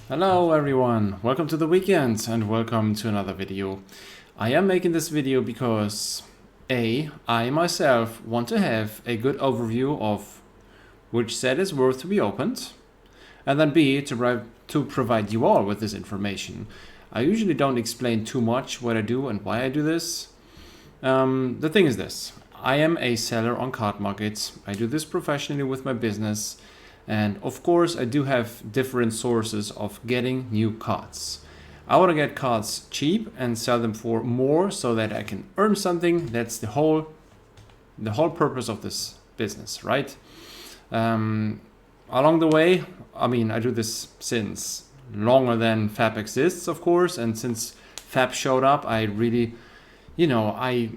Hello everyone, welcome to the weekend and welcome to another video. I am making this video because I myself want to have a good overview of which set is worth to be opened, and then B, to provide you all with this information. I usually don't explain too much what I do and why I do this. The thing is this, I am a seller on cardmarket. I do this professionally with my business. And of course, I do have different sources of getting new cards. I want to get cards cheap and sell them for more so that I can earn something. That's the whole purpose of this business, right? Along the way, I mean, I do this since longer than Fab exists, of course. And since Fab showed up, I really, I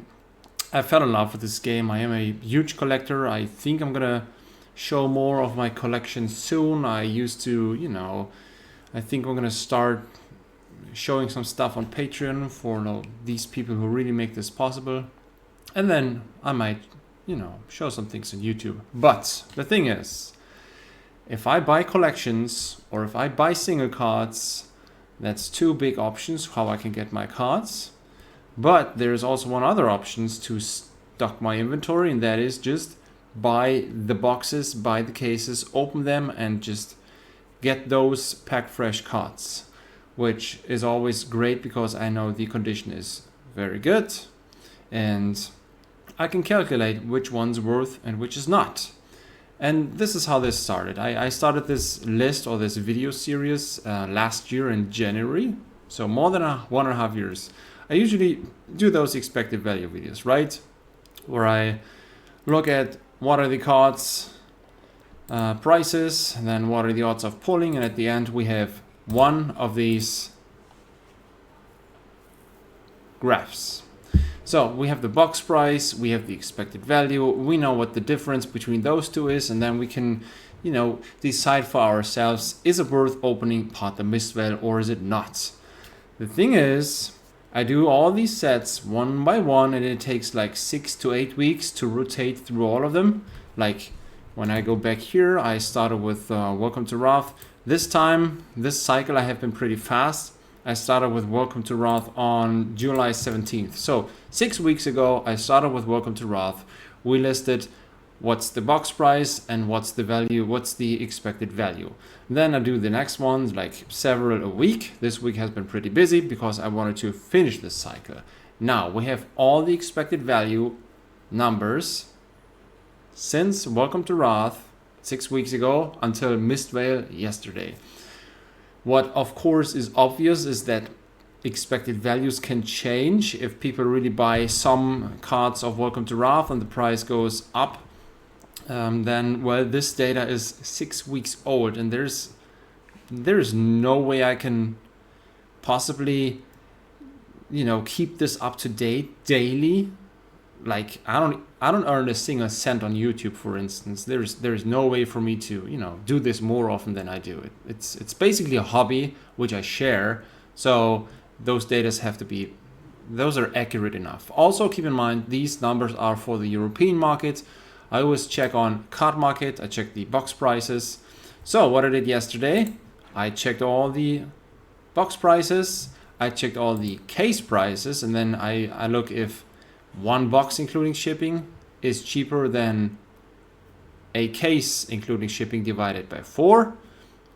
fell in love with this game. I am a huge collector. I think I'm gonna show more of my collection soon. I used to, I think we're gonna start showing some stuff on Patreon for these people who really make this possible. And then I might, show some things on YouTube. But the thing is, if I buy collections or if I buy single cards, that's two big options how I can get my cards. But there's also one other option to stock my inventory, and that is just buy the boxes, buy the cases, open them, and just get those pack fresh cards, which is always great because I know the condition is very good and I can calculate which one's worth and which is not. And this is how this started. I started this list or this video series last year in January, so more than 1.5 years. I usually do those expected value videos, right? Where I look at what are the cards prices, and then what are the odds of pulling, and at the end we have one of these graphs. So we have the box price, we have the expected value, we know what the difference between those two is, and then we can decide for ourselves, is it worth opening Part the Mistwell or is it not? The thing is, I do all these sets one by one, and it takes like 6 to 8 weeks to rotate through all of them. Like when I go back here, I started with Welcome to Wrath. This cycle, I have been pretty fast. I started with Welcome to Wrath on July 17th. So 6 weeks ago, I started with Welcome to Wrath. We listed what's the box price and what's the value, what's the expected value. Then I do the next ones, like several a week. This week has been pretty busy because I wanted to finish this cycle. Now we have all the expected value numbers since Welcome to Wrath 6 weeks ago until Mistwell yesterday. What of course is obvious is that expected values can change if people really buy some cards of Welcome to Wrath and the price goes up. Then this data is 6 weeks old, and there's no way I can possibly keep this up to date daily. Like I don't earn a single cent on YouTube, for instance. There's no way for me to do this more often than I do it. It's basically a hobby which I share, so those those are accurate enough. Also keep in mind these numbers are for the European market. I always check on cardmarket, I check the box prices. So what I did yesterday, I checked all the box prices, I checked all the case prices, and then I look if one box including shipping is cheaper than a case including shipping divided by 4.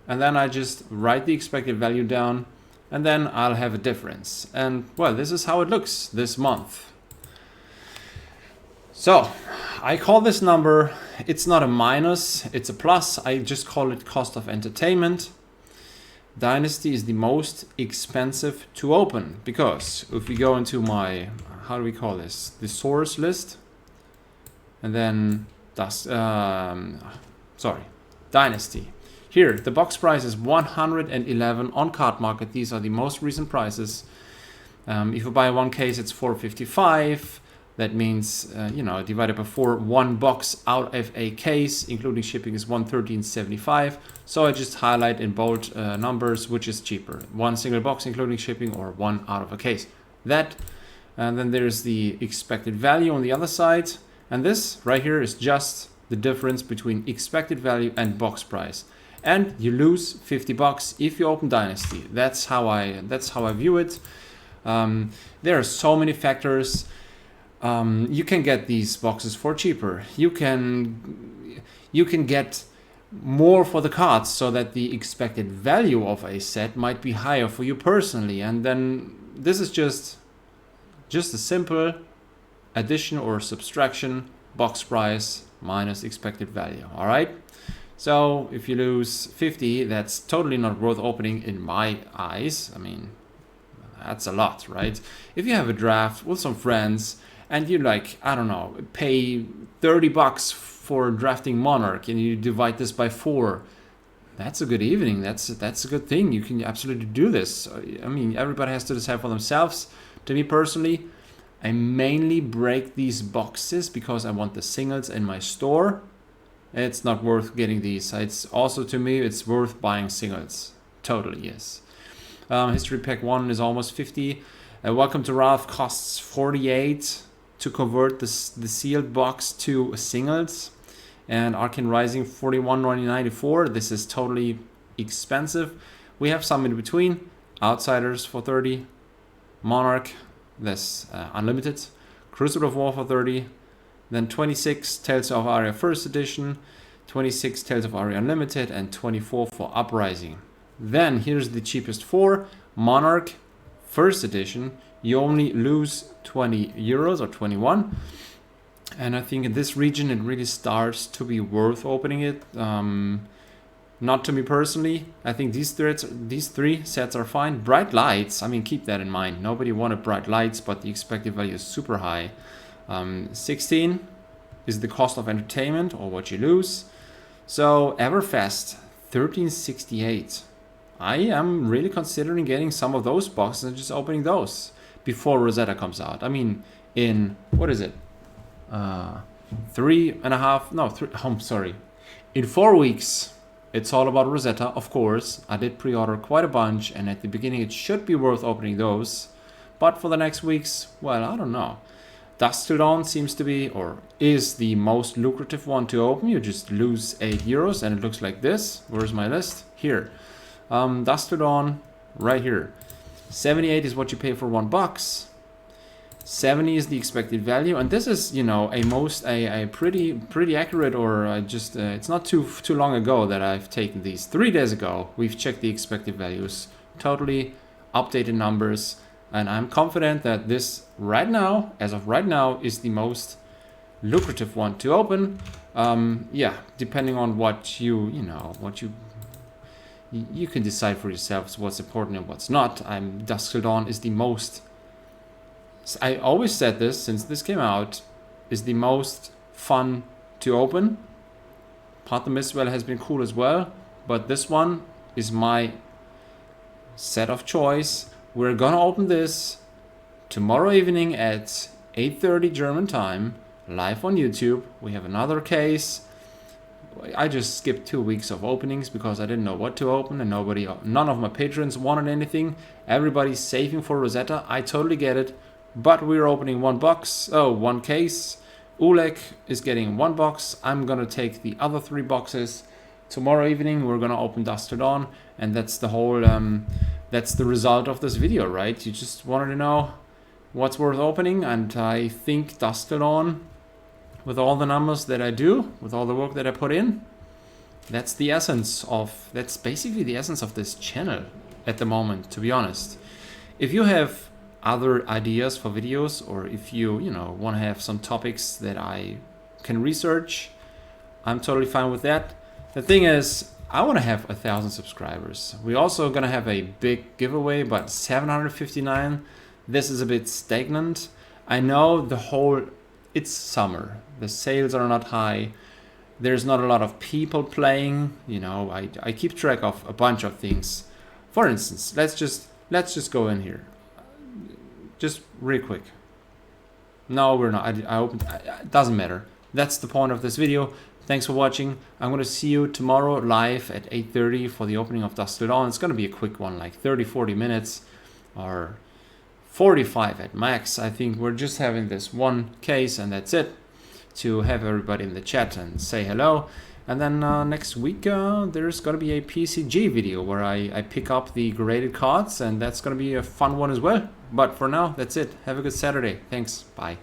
And then I just write the expected value down, and then I'll have a difference. And this is how it looks this month. So I call this number, it's not a minus, it's a plus. I just call it cost of entertainment. Dynasty is the most expensive to open because if we go into my, how do we call this? The source list, and then Dynasty. Here, the box price is 111 on cardmarket. These are the most recent prices. If you buy one case, it's 455. That means, divided by 4, one box out of a case, including shipping, is 113.75. So I just highlight in bold numbers which is cheaper, one single box including shipping or one out of a case. And then there's the expected value on the other side. And this right here is just the difference between expected value and box price. and you lose 50 bucks if you open Dynasty. That's how I view it. There are so many factors. You can get these boxes for cheaper. You can get more for the cards, so that the expected value of a set might be higher for you personally. And then this is just a simple addition or subtraction, box price minus expected value. All right. So if you lose 50, that's totally not worth opening in my eyes. I mean, that's a lot, right? If you have a draft with some friends and you, like, I don't know, pay 30 bucks for drafting Monarch and you divide this by 4, that's a good evening. That's a good thing. You can absolutely do this. I mean, everybody has to decide for themselves. To me personally, I mainly break these boxes because I want the singles in my store. It's not worth getting these. It's also, to me, it's worth buying singles. Totally, yes. History pack 1 is almost 50. Welcome to Ralph costs 48 to convert the sealed box to singles. And Arcane Rising 41.94. This is totally expensive. We have some in between. Outsiders for 30. Monarch, that's unlimited. Crucible of War for 30. Then 26 Tales of Aria First Edition, 26 Tales of Aria Unlimited, and 24 for Uprising. Then here's the cheapest 4, Monarch First Edition. You only lose 20 euros or 21. And I think in this region it really starts to be worth opening it. Not to me personally. I think these three sets are fine. Bright Lights, I mean, keep that in mind. Nobody wanted Bright Lights, but the expected value is super high. 16 is the cost of entertainment, or what you lose. So Everfest 1368. I am really considering getting some of those boxes and just opening those before Rosetta comes out. I mean, in, what is it? 3.5, no, 3, I'm sorry. In 4 weeks, it's all about Rosetta, of course. I did pre-order quite a bunch, and at the beginning it should be worth opening those. But for the next weeks, well, I don't know. Dusk Till Dawn seems to be, or is, the most lucrative one to open. You just lose 8 euros, and it looks like this. Where's my list? Here. Dusk Till Dawn, right here. 78 is what you pay for $1. 70 is the expected value, and this is, you know, a pretty accurate, or it's not too long ago that I've taken these. 3 days ago, we've checked the expected values, totally updated numbers. And I'm confident that this right now, as of right now, is the most lucrative one to open. Yeah, depending on what you can decide for yourselves what's important and what's not. Dusk Till Dawn is the most, I always said this since this came out, is the most fun to open. Path of Mistwell has been cool as well, but this one is my set of choice. We're gonna open this tomorrow evening at 8:30 German time, live on YouTube. We have another case. I just skipped 2 weeks of openings because I didn't know what to open, and none of my patrons wanted anything. Everybody's saving for Rosetta. I totally get it, but we're opening one case. Oleg is getting 1 box. I'm gonna take the other 3 boxes. Tomorrow evening we're gonna open Dusk Till Dawn, and that's the whole that's the result of this video, right? You just wanted to know what's worth opening, and I think Dusk Till Dawn, with all the numbers that I do, with all the work that I put in, that's basically the essence of this channel at the moment, to be honest. If you have other ideas for videos, or if you want to have some topics that I can research, I'm totally fine with that. The thing is, I want to have 1,000 subscribers. We're also going to have a big giveaway, but 759, this is a bit stagnant. I know it's summer. The sales are not high. There's not a lot of people playing. I keep track of a bunch of things. For instance, let's just go in here. Just real quick. No, we're not. I opened, it doesn't matter. That's the point of this video. Thanks for watching. I'm going to see you tomorrow live at 8:30 for the opening of Dusk Till Dawn. It's going to be a quick one, like 30-40 minutes or 45 at max. I think we're just having this one case, and that's it, to have everybody in the chat and say hello. And then next week there's going to be a PCG video where I pick up the graded cards, and that's going to be a fun one as well. But for now, that's it. Have a good Saturday. Thanks. Bye.